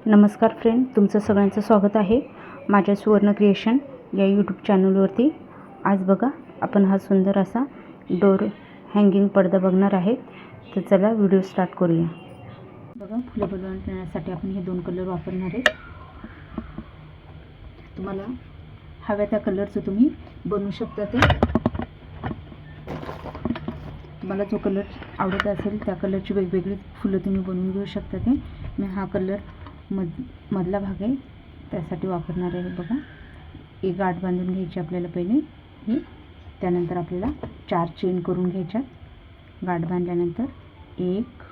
नमस्कार फ्रेंड, तुमचं सगळ्यांचं स्वागत आहे माझ्या सुवर्ण क्रिएशन या यूट्यूब चॅनलवरती। आज बघा आपण हा सुंदर असा डोर हँगिंग पडदा बघणार आहेत। तर चला व्हिडिओ स्टार्ट करूया। बघा, फुलं बनवण्यासाठी आपण हे दोन कलर वापरणार आहेत। तुम्हाला हव्या त्या कलरचं तुम्ही बनवू शकता। ते तुम्हाला जो कलर आवडत असेल त्या कलरची वेगवेगळी फुलं तुम्ही बनवून घेऊ शकता। ते मी हा कलर मधला भाग आहे त्यासाठी वापरणार आहे। बघा, एक गाठ बांधून घ्यायची आपल्याला पहिले ही, त्यानंतर आपल्याला 4 चेन करून घ्यायच्या। गाठ बांधल्यानंतर 1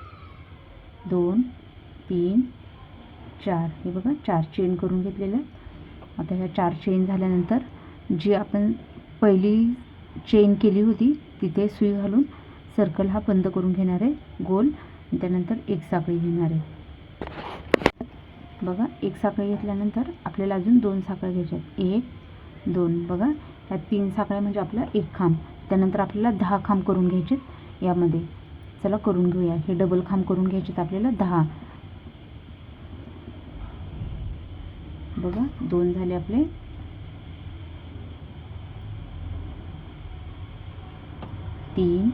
2 3 4 हे बघा 4 चेन करून घेतलेल्या। आता ह्या 4 चेन झाल्यानंतर जी आपण पहिली चेन केली होती तिथे सुई घालून सर्कल हा बंद करून घेणार आहे गोल। त्यानंतर एक साखळी घेणार आहे। बघा, एक साखळी घेतल्यानंतर आपल्याला अजून 2 साखळ्या घ्यायच्या आहेत। 1 2 बघा, ह्या 3 साखळ्या म्हणजे आपला एक खांब। त्यानंतर आपल्याला 10 खांब करून घ्यायचे यामध्ये। चला करून घेऊया। हे डबल खांब करून घ्यायचे आपल्याला 10। बघा, 2 झाले आपले। 3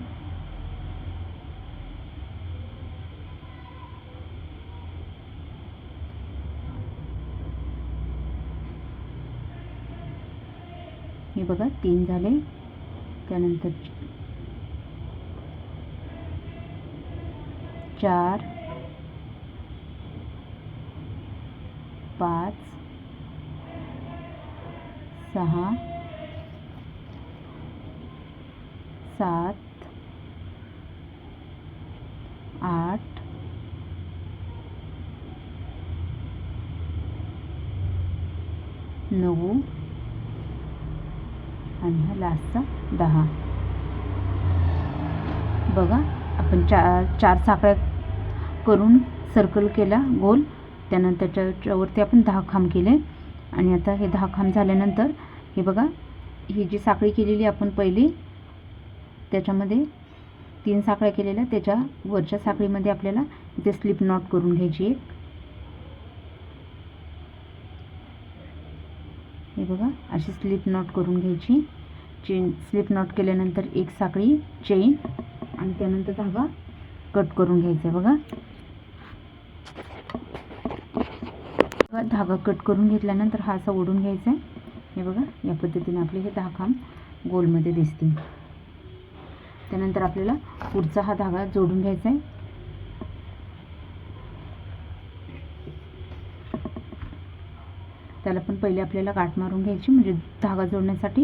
हे बघा 3 झाले। त्यानंतर 4 5 6 7 8 9 आणि हा लास्टचा 10। बघा, आपण चार साखळ्या करून सर्कल केला गोल। त्यानंतर त्याच्यावरती आपण 10 खांब केले। आणि आता हे 10 खांब झाल्यानंतर हे बघा, ही जी साखळी केलेली आपण पहिली त्याच्यामध्ये 3 साखळ्या केलेल्या, त्याच्या वरच्या साखळीमध्ये आपल्याला इथे स्लिप नॉट करून घ्यायची एक। हे बघा, अशी स्लिप नॉट करून घ्यायची। चेन स्लिप नॉट केल्यानंतर एक साखळी चेन आणि त्यानंतर धागा कट करून घ्यायचा। बघा, धागा कट करून घेतल्यानंतर हा असा ओढून घ्यायचा आहे। हे बघा, या पद्धतीने आपले हे 10 खांब गोलमध्ये दिसतील। त्यानंतर आपल्याला पुढचा हा धागा जोडून घ्यायचा आहे। त्याला पण पहिले आपल्याला गाठ मारून घ्यायची म्हणजे धागा जोडण्यासाठी।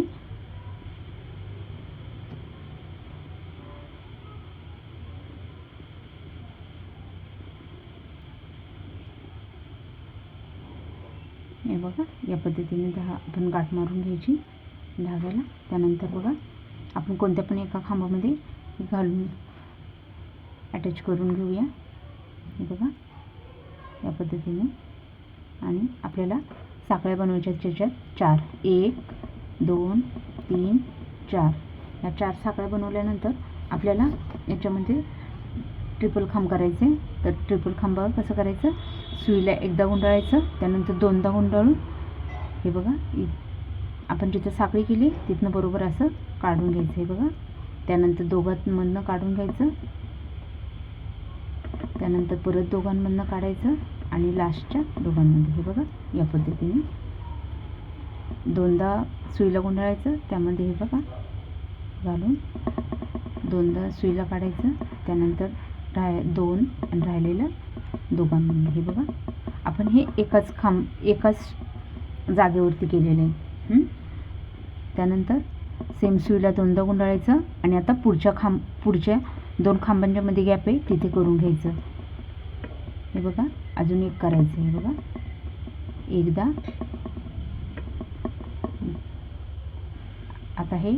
हे बघा, या पद्धतीने आपण गाठ मारून घ्यायची धाग्याला। त्यानंतर बघा, आपण कोणत्या पण एका खांबामध्ये घालून अटॅच करून घेऊया। हे बघा, या पद्धतीने। आणि आपल्याला साखळ्या बनवायच्या त्याच्यात 4 1 2 3 4 या 4 साखळ्या बनवल्यानंतर आपल्याला याच्यामध्ये ट्रिपल खांब करायचे। तर ट्रिपल खांबावर कसं करायचं, सुईला एकदा गुंडाळायचं, त्यानंतर दोनदा गुंडाळून हे बघा आपण जिथं साखळी केली तिथनं बरोबर असं काढून घ्यायचं। हे बघा, त्यानंतर दोघांमधनं काढून घ्यायचं, त्यानंतर परत दोघांमधनं काढायचं आणि लास्टच्या दोघांमध्ये। हे बघा, या पद्धतीने दोनदा सुईला गुंडाळायचं, त्यामध्ये हे बघा घालून दोनदा सुईला काढायचं, त्यानंतर 2 आणि राहिलेलं दोघांमध्ये। हे बघा, आपण हे एकाच जागेवरती केलेलं आहे। त्यानंतर सेम सुईला दोनदा गुंडाळायचं आणि आता पुढच्या 2 खांबांच्या मध्ये गॅप आहे तिथे करून घ्यायचं। हे बघा, अजून एक करायचं। हे बघा, एकदा। आता हे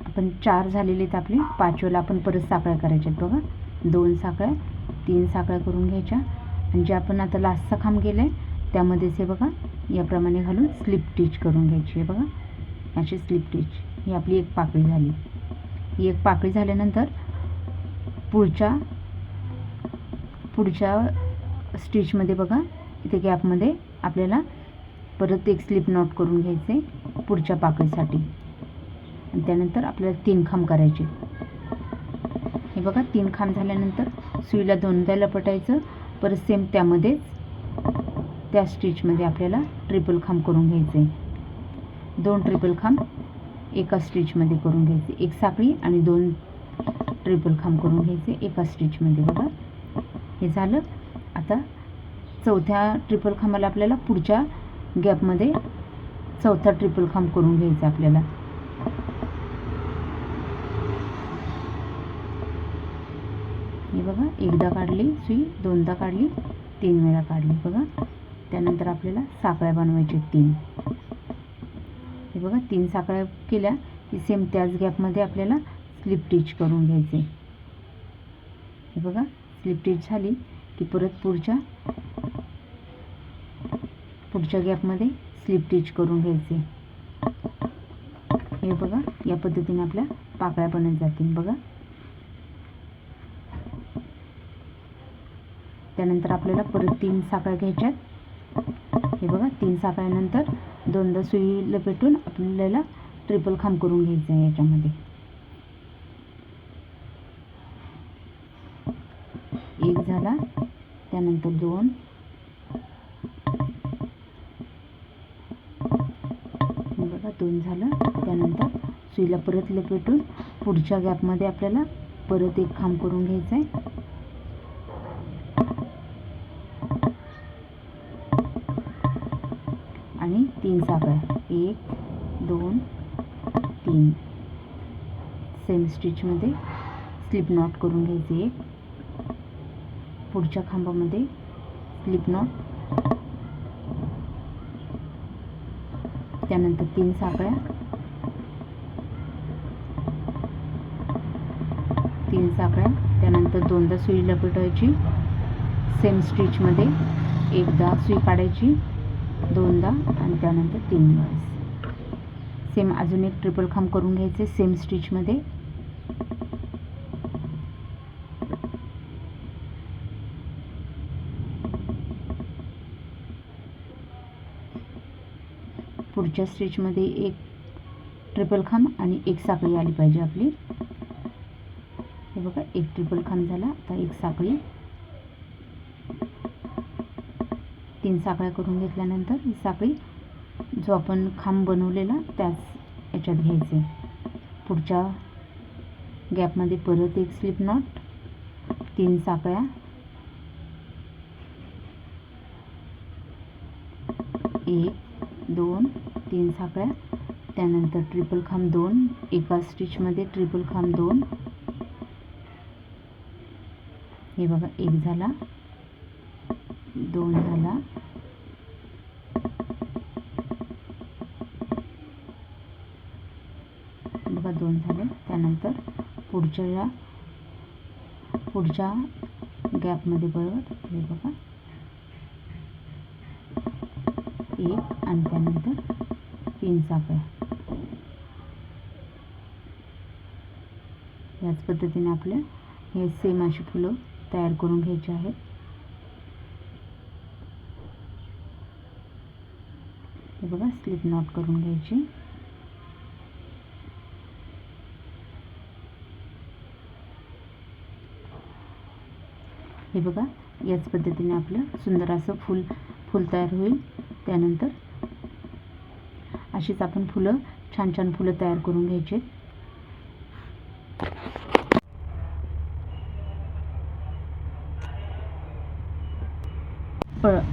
आपण 4 झालेले आहेत आपले। 5वेला आपण परत साखळ्या करायच्या आहेत। बघा, 2 साखळ्या 3 साखळ्या करून घ्यायच्या आणि जे आपण आता लास्टचा खांब केलाय त्यामध्येच हे बघा याप्रमाणे घालून स्लिप स्टिच करून घ्यायची। हे बघा, अशी स्लिप स्टिच। ही आपली एक पाकळी झाली। ही एक पाकळी झाल्यानंतर पुढच्या स्टिचमध्ये बघा इथे गॅपमध्ये आपल्याला परत एक स्लिप नॉट करून घ्यायचे पुढच्या पाकळीसाठी आणि त्यानंतर आपल्याला 3 खांब करायचे. हे बघा 3 खांब झाल्यानंतर सुईला 2दा लपटायचं. परत सेम त्यामध्येच त्या स्टिचमध्ये आपल्याला ट्रिपल खांब करून घ्यायचे. 2 ट्रिपल खांब एका स्टिचमध्ये करून घ्यायचे. एक साखळी आणि 2 ट्रिपल खांब करून घ्यायचे एका स्टिचमध्ये. बघा हे झालं. आता चौथ्या ट्रिपल खांबाला आपल्याला पुढच्या गॅपमध्ये चौथा ट्रिपल खांब करून घ्यायचा आपल्याला. हे बघा एकदा काढली सुई, 2दा काढली, 3 वेळा काढली. बघा त्यानंतर आपल्याला साखळ्या बनवायच्या 3. हे बघा 3 साखळ्या केल्या की सेम त्याच गॅपमध्ये आपल्याला स्लिप स्टिच करून घ्यायचे. हे बघा स्लिप स्टिच झाली की परत पुढच्या गॅपमध्ये स्लिप स्टिच करून घ्यायचे. हे बघा या पद्धतीने आपल्या पाकळ्या बनत जातील. बघा त्यानंतर आपल्याला परत 3 साखळ्या घ्यायच्यात. हे बघा 3 साखळ्यानंतर 2दा सुई लपेटून आपल्याला ट्रिपल खांब करून घ्यायचं आहे याच्यामध्ये. एक झाला, त्यानंतर 2, बघा 2 झालं. त्यानंतर सुईला परत लपेटून पुढच्या गॅपमध्ये आपल्याला परत एक खांब करून घ्यायचा आहे आणि 3 साखळ्या 1 2 3 सेम स्टिचमध्ये स्लिप नॉट करून घ्यायचे. एक पुढच्या खांबामध्ये स्लिप नॉट, त्यानंतर 3 साखळ्या, 3 साखळ्या, त्यानंतर 2दा सुई लपेटायची सेम स्टिचमध्ये. एकदा सुई काढायची, 2दा आणि त्यानंतर 3 वेळेस सेम अजून एक ट्रिपल खांब करून घ्यायचे सेम स्टिचमध्ये. पुढच्या स्टिचमध्ये एक ट्रिपल खांब आणि एक साखळी आली पाहिजे आपली. हे बघा एक ट्रिपल खांब झाला. आता एक साखळी, 3 साखळ्या करून घेतल्यानंतर ही साखळी जो आपण खांब बनवलेला त्याच याच्यात घ्यायचे. पुढच्या गॅपमध्ये परत एक स्लिप नॉट, 3 साखळ्या, 1 2 3 साखळ्या, त्यानंतर ट्रिपल खांब 2 एका स्टिचमध्ये ट्रिपल खांब 2. हे बघा 1 झाला, 2 झाला, बघा 2 झाले. त्यानंतर पुढच्या गॅपमध्ये बरोबर हे बघा 1 आणि त्यानंतर 3 साखळ्या. याच पद्धतीने आपल्या हे सेम अशी फुलं तयार करून घ्यायची आहेत. हे बघा स्लिप नॉट करून घ्यायची. हे बघा याच पद्धतीने आपलं सुंदर असं फूल तयार होईल. त्यानंतर अशीच आपण फुलं छान छान फुलं तयार करून घ्यायचे.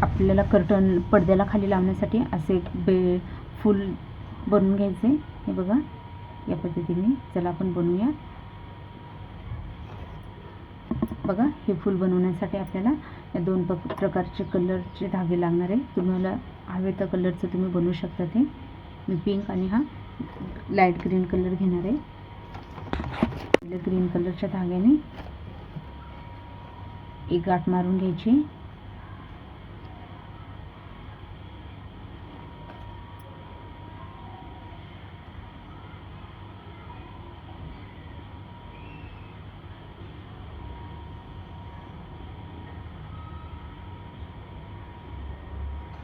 आपल्याला पडद्याला खाली लावण्यासाठी असे फूल बनवून घ्यायचे. हे बघा या पद्धतीने. चला आपण बनवूया. बघा हे फूल बनवण्यासाठी आपल्याला या 2 प्रकारचे कलरचे धागे लागणार आहे. तुम्हाला हवे त्या कलरचं तुम्ही बनवू शकता. ते मी पिंक आणि हा लाईट ग्रीन कलर घेणार आहे. ग्रीन कलरच्या धाग्याने एक गाठ मारून घ्यायची.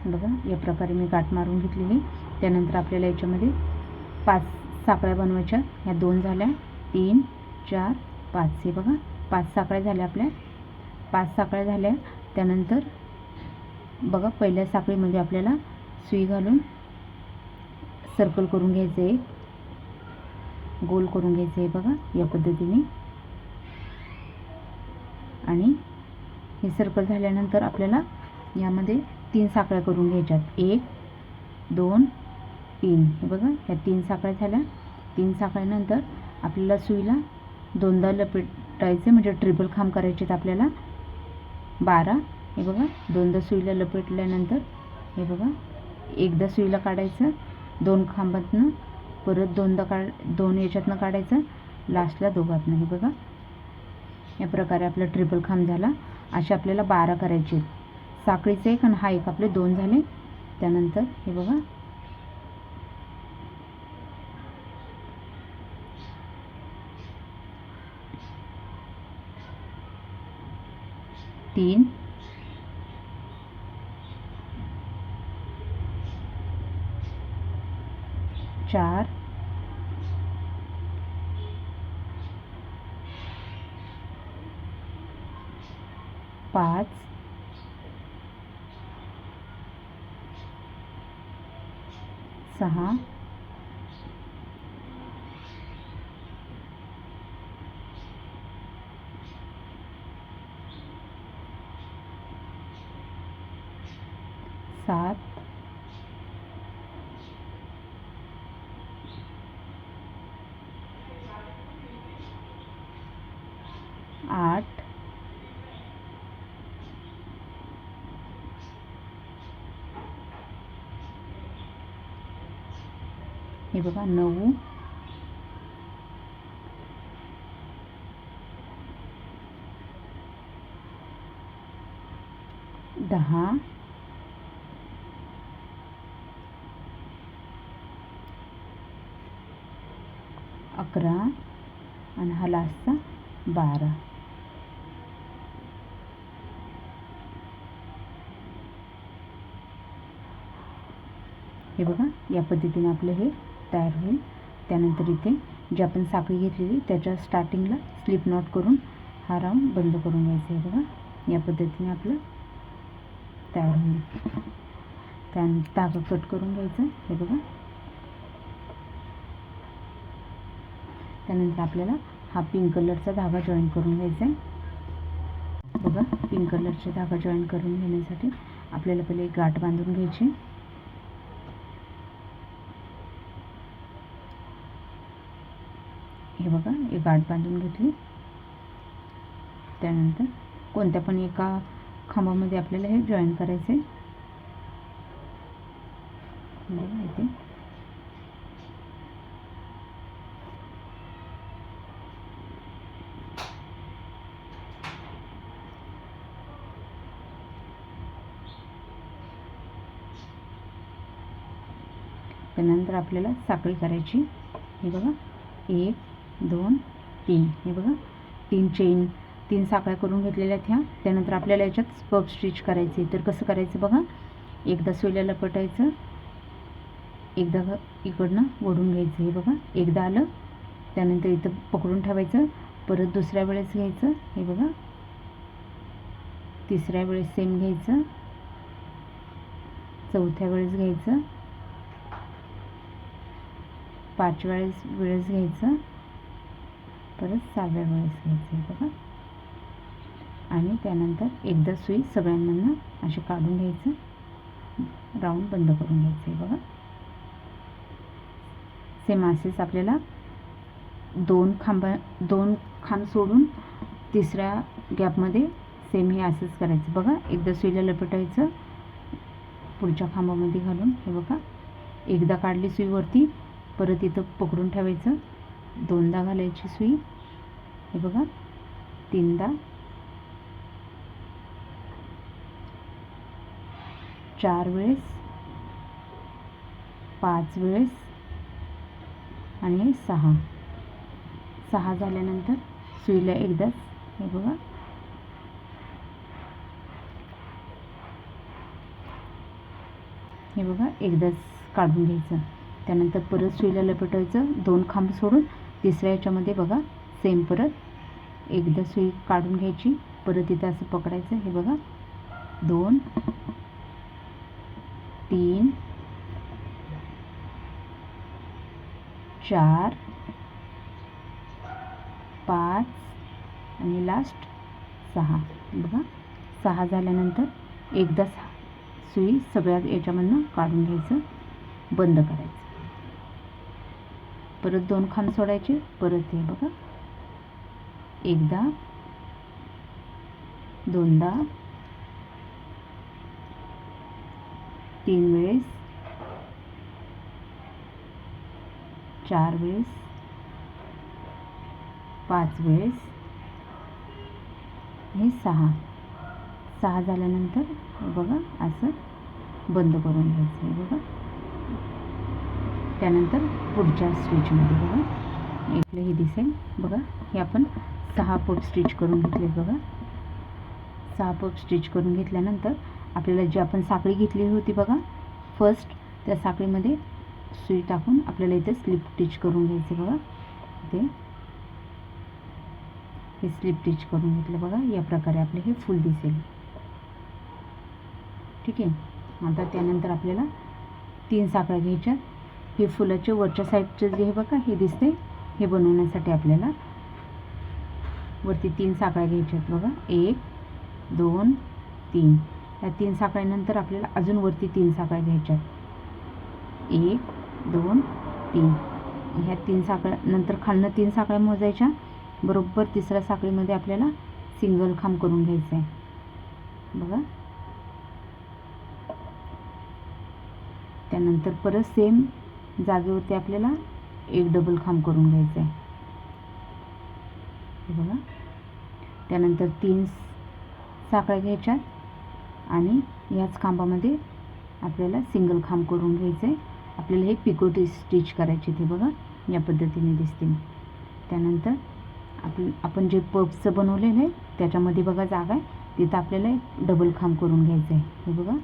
बघा या प्रकारे मी गाठ मारून घेतलेली. त्यानंतर आपल्याला याच्यामध्ये 5 साखळ्या बनवायच्या. ह्या 2 झाल्या, 3 4 5. हे बघा 5 साखळ्या झाल्या आपल्या. 5 साखळ्या झाल्या. त्यानंतर बघा पहिल्या साखळीमध्ये आपल्याला सुई घालून सर्कल करून घ्यायचं आहे, गोल करून घ्यायचं आहे बघा या पद्धतीने. आणि हे सर्कल झाल्यानंतर आपल्याला यामध्ये 3 साखळ्या करून घ्यायच्यात. 1 2 3. हे बघा ह्या 3 साखळ्या झाल्या. 3 साखळ्यानंतर आपल्याला सुईला 2दा लपेटायचे, म्हणजे ट्रिपल खांब करायचे आहेत आपल्याला 12. हे बघा 2दा सुईला लपेटल्यानंतर हे बघा एकदा सुईला काढायचं, 2 खांबातनं परत 2 याच्यातनं काढायचं, लास्टला दोघातनं. हे बघा या प्रकारे आपला ट्रिपल खांब झाला. असे आपल्याला 12 करायचे आहेत. साखळीचे एक आणि हा एक आपले 2 झाले. त्यानंतर हे बघा तीन 4 5 6 7 8 हे बघा 9 10 11 आणि हा लास्टचा 12. हे बघा या पद्धतीने आपलं हे तयार होईल. त्यानंतर इथे जी आपण साखळी घेतलेली त्याच्या स्टार्टिंगला स्लिप नॉट करून हा राऊंड बंद करून घ्यायचा आहे. बघा या पद्धतीने आपलं तयार होईल. त्यानंतर धागा कट करून घ्यायचं. हे बघा त्यानंतर आपल्याला हा पिंक कलरचा धागा जॉईन करून घ्यायचा आहे. बघा पिंक कलरचा धागा जॉईन करून घेण्यासाठी आपल्याला पहिले एक गाठ बांधून घ्यायची. हे बघा एक गाठ बांधून घेतली. त्यानंतर कोणत्या पण एका खांबामध्ये आपल्याला हे जॉईन करायचे. बघा इथे त्यानंतर आपल्याला साखळी करायची. हे बघा 1 2 3. हे बघा 3 साखळ्या करून घेतलेल्या ह्या. त्यानंतर आपल्याला याच्यात स्पर्क स्टिच करायचे. तर कसं करायचं बघा, एकदा सुईला लपटायचं, एकदा इकडनं ओढून घ्यायचं. हे बघा एकदा आलं, त्यानंतर इथं पकडून ठेवायचं, परत दुसऱ्या वेळेस घ्यायचं. हे बघा तिसऱ्या वेळेस सेम घ्यायचं, चौथ्या वेळेस घ्यायचं, 5व्या वेळेस घ्यायचं, परत 6व्या वेळेस घ्यायचं. बघा आणि त्यानंतर एकदा सुई सगळ्यांमधनं असे काढून घ्यायचं, राऊंड बंद करून घ्यायचं. बघा सेम असेच आपल्याला 2 खांब सोडून तिसऱ्या गॅपमध्ये सेम हे असंच करायचं. बघा एकदा सुईला लपेटायचं, पुढच्या खांबामध्ये घालून. हे बघा एकदा काढली सुई वरती, परत इथं पकडून ठेवायचं, 2दा घालायची सुई. हे बघा 3दा, 4 वेळेस, 5 वेळेस आणि 6 झाल्यानंतर सुईला एकदाच. हे बघा हे बघा एकदाच काढून घ्यायचं. त्यानंतर परत सुईला लपेटायचं, 2 खांब सोडून तिसऱ्या याच्यामध्ये बघा सेम परत एकदा सुई काढून घ्यायची, परत इथं असं पकडायचं. हे बघा 2 3 4 5 आणि लास्ट 6. बघा 6 झाल्यानंतर एकदा सुई सगळ्या याच्यामधनं काढून घ्यायचं, बंद करायचं. परत 2 खांब सोडायचे, परत हे बघा एकदा, दोनदा, 3 वेळेस, 4 वेळेस, 5 वेळेस हे 6 झाल्यानंतर बघा असं बंद करून घ्यायचं. हे बघा त्यानंतर पुढच्या स्टिचमध्ये बघा इकडे हे दिसेल. बघा हे आपण 6 पट स्टिच करून घेतले. बघा 6 पट स्टिच करून घेतल्यानंतर आपल्याला जी आपण साखळी घेतली होती बघा फर्स्ट, त्या साखळीमध्ये सुई टाकून आपल्याला इथे स्लिप स्टिच करून घ्यायचे. बघा इथे हे स्लिप स्टिच करून घेतलं. बघा या प्रकारे आपले हे फुल दिसेल. ठीक आहे. आता त्यानंतर आपल्याला 3 साखळ्या घ्यायच्या. हे फुलाचे वरच्या साईडचे जे हे बघा हे दिसते, हे बनवण्यासाठी आपल्याला वरती 3 साखळ्या घ्यायच्या आहेत. बघा 1 2 3. या 3 साखळ्यानंतर आपल्याला अजून वरती 3 साखळ्या घ्यायच्या आहेत. 1 2 3. ह्या 3 साखळ्या नंतर खालनं 3 साखळ्या मोजायच्या. बरोबर तिसऱ्या साखळीमध्ये आपल्याला सिंगल खांब करून घ्यायचं आहे. बघा त्यानंतर परत सेम जागेवरती आपल्याला एक डबल खांब करून घ्यायचं आहे. बघा त्यानंतर 3 साखळ्या घ्यायच्या आणि याच खांबामध्ये आपल्याला सिंगल खांब करून घ्यायचं आहे. आपल्याला हे पिको स्टिच करायचे ते बघा या पद्धतीने दिसते. त्यानंतर आपण जे पफ्सचं बनवलेलं आहे त्याच्यामध्ये बघा जागा आहे, तिथं आपल्याला एक डबल खांब करून घ्यायचं आहे. हे बघा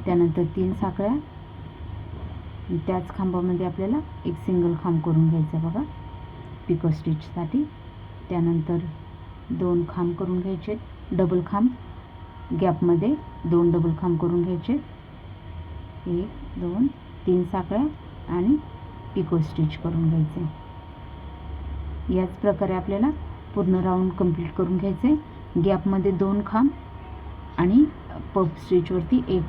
त्यानंतर 3 साखळ्या, त्याच खांबामध्ये आपल्याला एक सिंगल खांब करून घ्यायचं बघा पिको स्टिचसाठी. त्यानंतर 2 खांब करून घ्यायचे, डबल खांब गॅपमध्ये 2 डबल खांब करून घ्यायचे. 1 2 3 साखळ्या आणि पिको स्टिच करून घ्यायचे. याच प्रकारे आपल्याला पूर्ण राऊंड कंप्लीट करून घ्यायचे. गॅपमध्ये 2 खांब आणि पफ स्टिचवरती 1.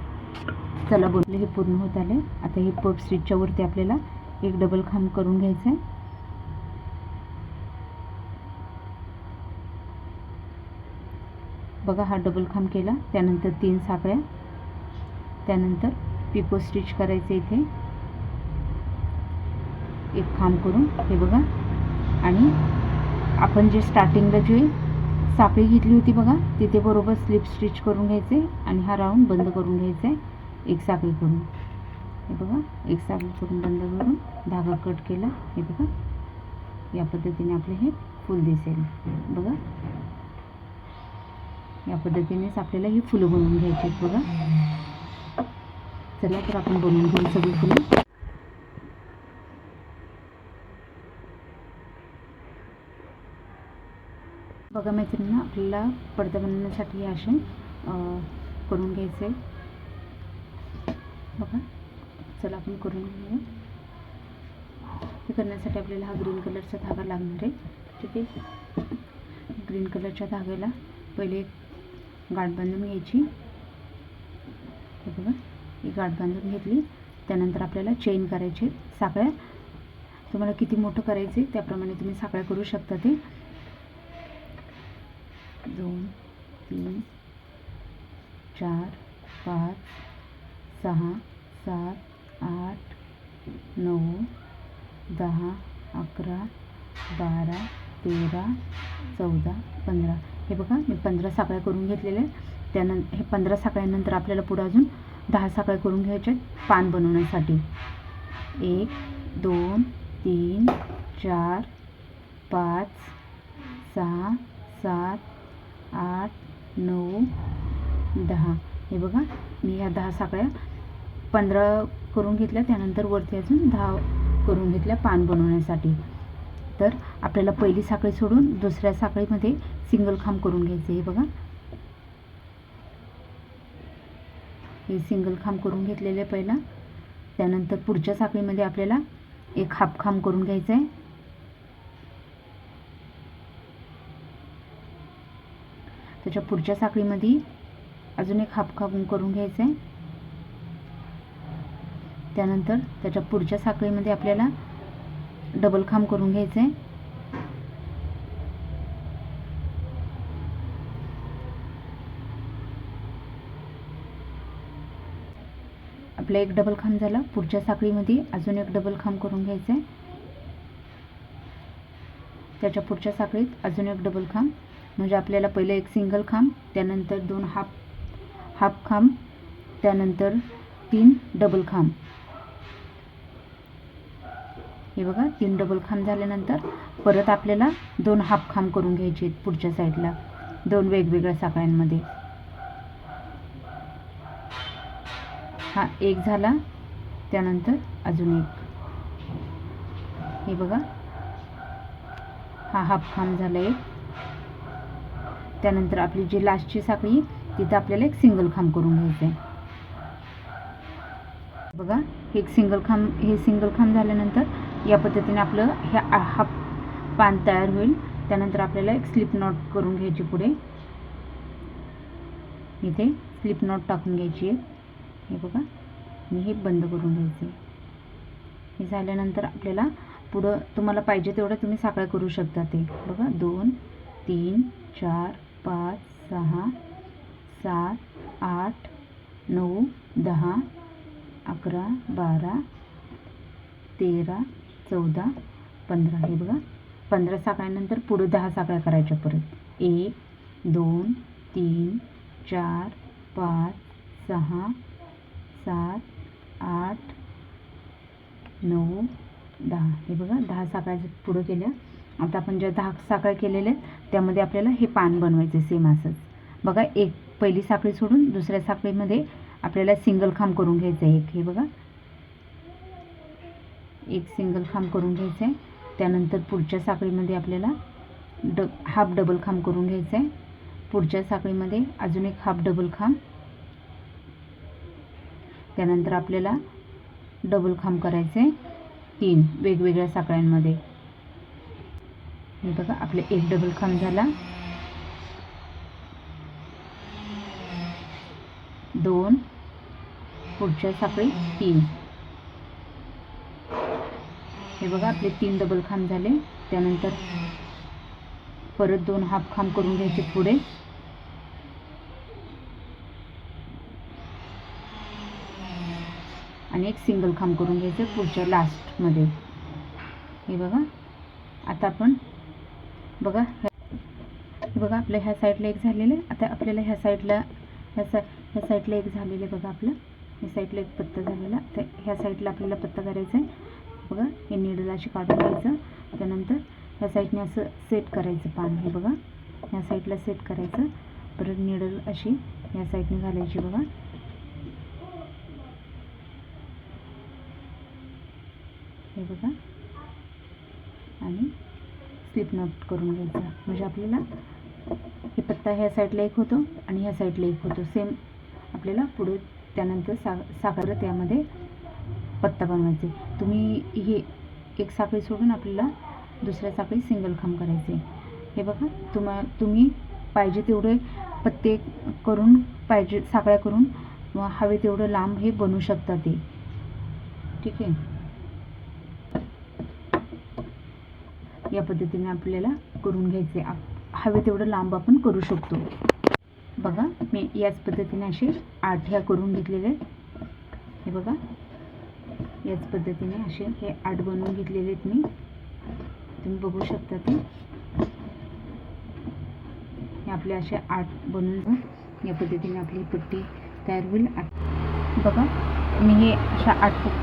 चला बोलले हे पूर्ण होत आले. आता हे पफ स्टिचच्या वरती आपल्याला एक डबल खांब करून घ्यायचं आहे. बघा हा डबल खांब केला. त्यानंतर 3 साखळ्या, त्यानंतर पिको स्टिच करायचे इथे एक खांब करून. हे बघा आणि आपण जे स्टार्टिंगला जी साखळी घेतली होती बघा तिथे बरोबर स्लिप स्टिच करून घ्यायचे आणि हा राऊंड बंद करून घ्यायचा आहे एक साखळी करून. हे बघा एक साखळी करून बंद करून धागा कट केला. हे बघा या पद्धतीने आपले हे फूल दिसेल. बघा या पद्धतीनेच आपल्याला ही फुलं बनवून घ्यायची आहेत. बघा चला तर आपण बनवून घेऊ सगळी फुलं. बघा मैत्रिणींना आपल्याला पडदा बनवण्यासाठी असे करून घ्यायचे. बघा चला आपण करून घेऊया. हे करण्यासाठी आपल्याला हा ग्रीन कलरचा धागा लागणार आहे. ठीक आहे. ग्रीन कलरच्या धाग्याला पहिले गाठ बांधून घ्यायची. हे बघा ही गाठ बांधून घेतली. त्यानंतर आपल्याला चेन करायचे. साखळ्या तुम्हाला किती मोठं करायचे त्याप्रमाणे तुम्ही साखळ्या करू शकता. ते 2 3 4 5 6 7 8 9 10 11 12 13 14 15. हे बघा मी 15 साखळ्या करून घेतलेल्या आहेत. त्यानंतर हे 15 साखळ्यानंतर आपल्याला पुढे अजून 10 साखळ्या करून घ्यायच्या पान बनवण्यासाठी. 1 2 3 4 5 6 7 8 9 10. हे बघा मी ह्या 10 साखळ्या 15 करून घेतल्या, त्यानंतर वरती अजून 10 करून घेतल्या पान बनवण्यासाठी. तर आपल्याला पहिली साखळी सोडून दुसऱ्या साखळीमध्ये सिंगल खांब करून घ्यायचे. हे बघा हे सिंगल खांब करून घेतलेले पहिला. त्यानंतर पुढच्या साखळीमध्ये आपल्याला एक हाफ खांब करून घ्यायचा आहे. त्याच्या पुढच्या साखळीमध्ये अजून एक हाफ खांब करून घ्यायचा आहे. त्यानंतर त्याच्या पुढच्या साखळीमध्ये आपल्याला डबल खांब करून घ्यायचं आहे. आपला एक डबल खांब झाला. पुढच्या साखळीमध्ये अजून एक डबल खांब करून घ्यायचं आहे. त्याच्या पुढच्या साखळीत अजून एक डबल खांब, म्हणजे आपल्याला पहिलं एक सिंगल खांब, त्यानंतर 2 हाफ खांब, त्यानंतर 3 डबल खांब. हे बघा 3 डबल खांब झाल्यानंतर परत आपल्याला 2 हाफ खांब करून घ्यायचे पुढच्या साईडला 2 वेगवेगळ्या साखळ्यांमध्ये. हा एक झाला, त्यानंतर अजून एक. हे बघा हा हाफ खांब झाला एक. त्यानंतर आपली जी लास्टची साखळी तिथं आपल्याला एक सिंगल खांब करून घ्यायचं आहे. बघा एक सिंगल खांब झाल्यानंतर या पद्धतीने आपलं हे हाफ पान तयार होईल. त्यानंतर आपल्याला एक स्लिप नॉट करून घ्यायची पुढे. इथे स्लिप नॉट टाकून घ्यायची आहे. हे बघा मी हे बंद करून घ्यायचे. हे झाल्यानंतर आपल्याला पुढं तुम्हाला पाहिजे तेवढं तुम्ही साखळ्या करू शकता. ते बघा 2 3 4 5 6 7 8 9 10 11 12 13 14 15. हे बघा 15 साखळ्यानंतर पुढे 10 साखळ्या करायच्या परत. 1 2 3 4 5 6 7 8 9 10. हे बघा 10 साखळ्या पुढे केल्या. आता आपण ज्या 10 साखळ्या केलेल्या आहेत त्यामध्ये आपल्याला हे पान बनवायचे सेम असंच. बघा एक पहिली साखळी सोडून दुसऱ्या साखळीमध्ये आपल्याला सिंगल खांब करून घ्यायचं आहे एक. हे बघा एक सिंगल खांब करून घ्यायचं आहे. त्यानंतर पुढच्या साखळीमध्ये आपल्याला हाफ डबल खांब करून घ्यायचं आहे. पुढच्या साखळीमध्ये अजून एक हाफ डबल खांब. त्यानंतर आपल्याला डबल खांब करायचे 3 वेगवेगळ्या साखळ्यांमध्ये. हे बघा आपले एक डबल खांब झाला. 2 पुढच्या साखळी 3. हे बघा आपले 3 डबल खांब झाले. त्यानंतर परत 2 हाफ खांब करून घ्यायचे पुढे. आणि एक सिंगल खांब करून घ्यायचं पुढच्या लास्टमध्ये. हे बघा आता आपण बघा हे बघा आपल्या ह्या साईडला एक झालेलं आहे. आता आपल्याला ह्या साईडला एक झालेलं आहे. बघा आपलं ह्या साईडला एक पत्ता झालेला. तर ह्या साईडला आपल्याला पत्ता करायचा आहे. बघा हे नीडल अशी काढून घ्यायचं. त्यानंतर ह्या साईडने असं सेट करायचं पान. हे बघा ह्या साईडला सेट करायचं. परत नीडल अशी ह्या साईडने घालायची. बघा हे बघा आणि स्लिप नॉट करून घ्यायचा. म्हणजे आपल्याला हे पत्ता ह्या साईडला एक होतो आणि ह्या साईडला एक होतो सेम. आपल्याला पुढे त्यानंतर साखर त्यामध्ये पत्ता बनवायचे. तुम्ही हे एक साखळी सोडून आपल्याला दुसऱ्या साखळी सिंगल खांब करायचे. हे बघा तुम्ही पाहिजे तेवढे पत्ते करून पाहिजे साखळ्या करून हवे तेवढं लांब हे बनवू शकता ते. ठीक आहे. या पद्धतीने आपल्याला करून घ्यायचे. हवे तेवढं लांब आपण करू शकतो. बघा मी याच पद्धतीने असे 8 ह्या करून घेतलेले आहेत. हे बघा याच पद्धतीने असे हे 8 बनवून घेतलेले आहेत मी. तुम्ही बघू शकता ते. हे आपले असे 8 बनवून या पद्धतीने आपली पट्टी तयार होईल. बघा मी हे अशा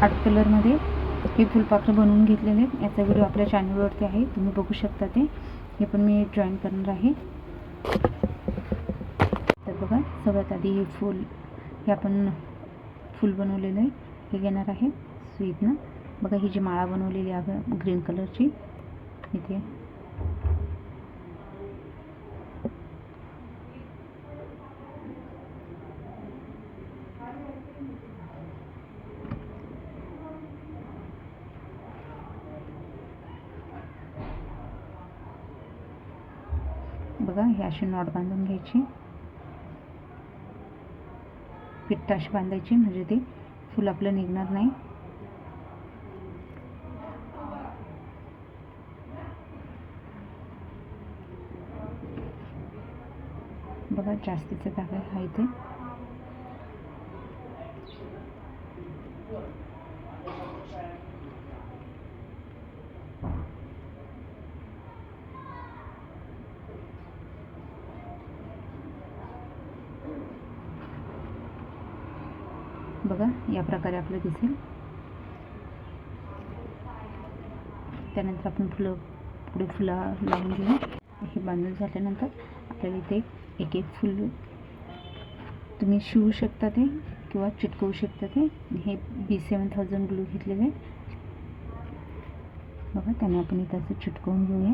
8 कलरमध्ये हे फुलपाखरं बनवून घेतलेले आहेत. याचा व्हिडिओ आपल्या चॅनलवरती आहे, तुम्ही बघू शकता ते. हे पण मी जॉईन करणार आहे. तर बघा बघा सगळ्यात आधी हे फूल, हे आपण फूल बनवलेलं आहे हे घेणार आहे सुईतनं. बघा ही जी माळा बनवलेली आहे ग्रीन कलरची इथे बघा हे अशी नॉट बांधून घ्यायची, पिट्ट अशी बांधायची म्हणजे ते फूल आपलं निघणार नाही. बघा जास्तीचा धागा हा इथे. बघा या प्रकारे आपलं दिसेल. त्यानंतर आपण पुढे फुलं लावून घेऊ. हे बांधून झाल्यानंतर आपल्याला इथे एक एक फुल तुम्ही शिवू शकता ते किंवा चिटकवू शकता ते. हे B7000 ग्लू घेतलेले बघा, त्याने आपण इथं असं चिटकवून घेऊया.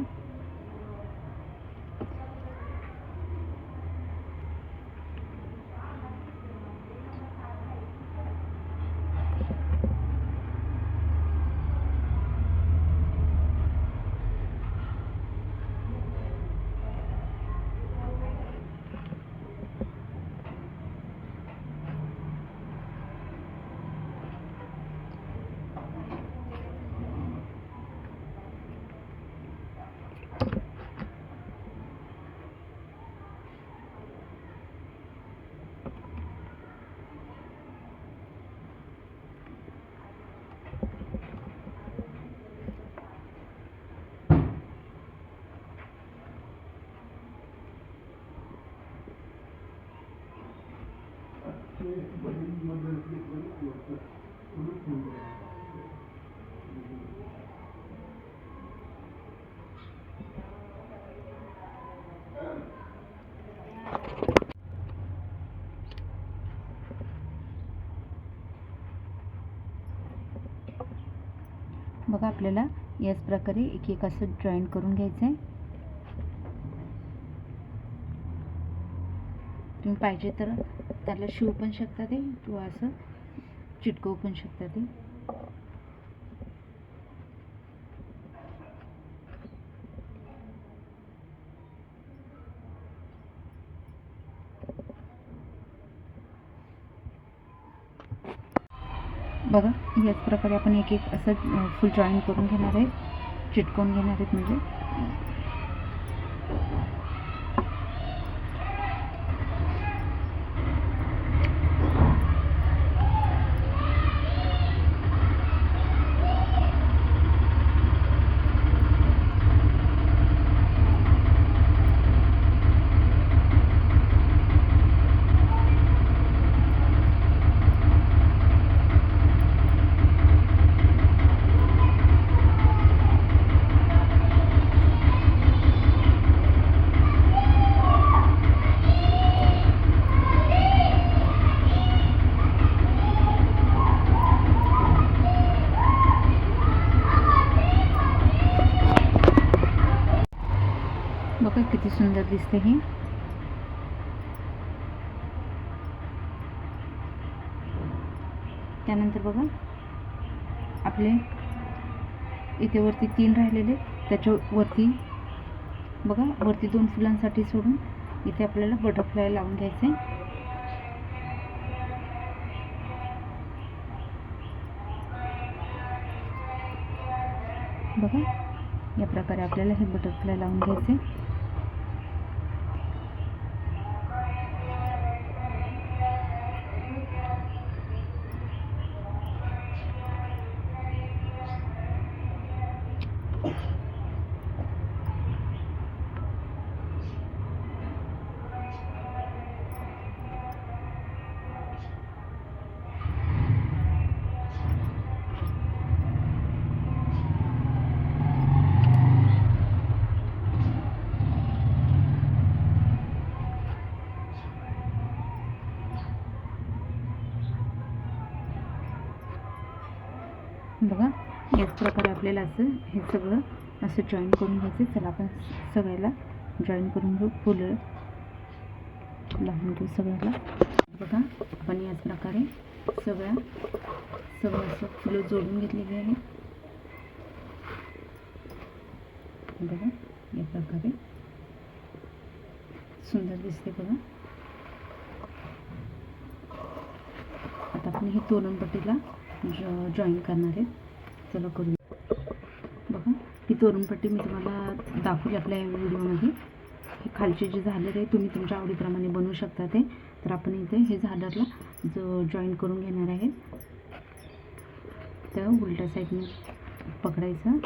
बघा आपल्याला याच प्रकारे एक एक असं जॉईन करून घ्यायचं आहे. तुम्ही पाहिजे तर त्याला शिवू पण शकता ते किंवा असं चिटकवू पण शकता ते. बघा याच प्रकारे आपण एक एक असं फुल जॉईन करून घेणार आहे, चिटकवून घेणार आहेत म्हणजे. बघा किती सुंदर दिसते हे. त्यानंतर बघा आपले इथे वरती 3 राहिलेले, त्याच्या वरती बघा वरती 2 फुलांसाठी सोडून इथे आपल्याला बटरफ्लाय लावून घ्यायचे. बघा या प्रकारे आपल्याला हे बटरफ्लाय लावून घ्यायचे. बघा याच प्रकारे आपल्याला असं हे सगळं असं जॉईन करून घ्यायचं. चला आपण सगळ्याला जॉईन करून घेऊ, फुलं लावून घेऊ सगळ्याला. बघा आपण याच प्रकारे सगळं असं फुलं जोडून घेतलेली आहे. बघा या प्रकारे सुंदर दिसते बघा. आता आपण ही तोरणपट्टीला जॉईन करणार आहे. चला करूया. बघा ही तोरणपट्टी मी तुम्हाला दाखवली आपल्या व्हिडिओमध्ये. हे खालचे जे झालर आहे तुम्ही तुमच्या आवडीप्रमाणे बनवू शकता ते. तर आपण इथे हे झालरला जो जॉईन करून घेणार आहे. तर उलट्या साईडने पकडायचं,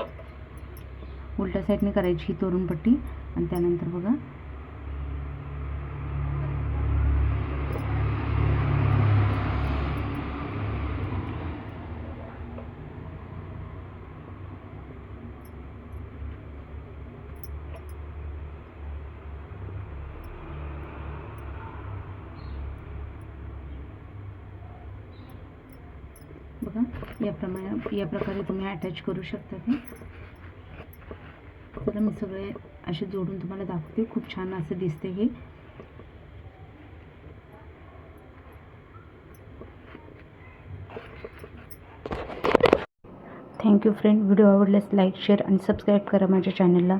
उलट्या साईडने करायची ही तोरणपट्टी. आणि त्यानंतर बघा या प्रकारे तुम्ही अटॅच करू शकता ते. तर मी सगळे असे जोडून तुम्हाला दाखवते. खूप छान असं दिसते हे. Thank you friend. व्हिडिओ आवडल्यास लाईक, शेअर आणि सबस्क्राईब करा माझ्या चॅनलला.